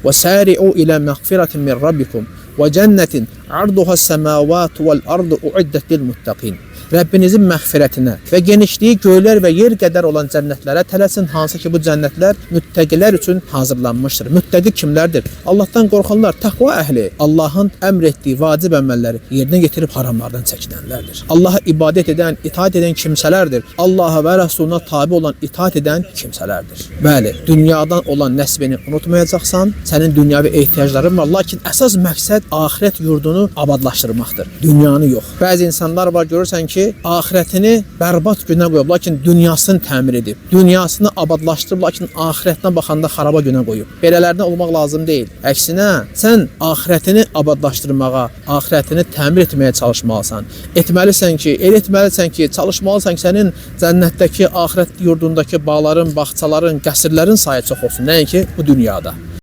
Və sari'u ilə məğfirətin min rabbikum və cənnetin arduhas semavatu vel ardu uiddet lil muttaqin. Rəbbinizin məğfirətinə və genişliyi göylər və yer qədər olan cənnətlərə tələsin, hansı ki bu cənnətlər müttəqilər üçün hazırlanmışdır. Müttəqi kimlərdir? Allahdan qorxanlar, təqva əhli, Allahın əmr etdiyi vacib əməlləri yerinə yetirib haramlardan çəkinənlərdir. Allaha ibadət edən, itaat edən kimsələrdir. Allaha və Rəsuluna tabi olan, itaat edən kimsələrdir. Bəli, dünyadan olan nəsbini unutmayacaqsan, sənin dünyavi ehtiyacların var, lakin əsas məqsəd axirət yurdunu abadlaşdırmaqdır, dünyanı yox. Bəzi insanlar var, görürsən ki, axirətini bərbad günə qoyub, lakin dünyasını təmir edib, dünyasını abadlaşdırıb, lakin axirətinə baxanda xaraba günə qoyub. Belələrdən olmaq lazım deyil. Əksinə, sən axirətini abadlaşdırmağa, axirətini təmir etməyə çalışmalısan. Etməlisən ki, elə etməlisən ki, çalışmalısan ki, sənin cənnətdəki, axirət yurdundakı bağların, bağçaların, qəsrlərin sayı çox olsun, nəinki bu dünyada.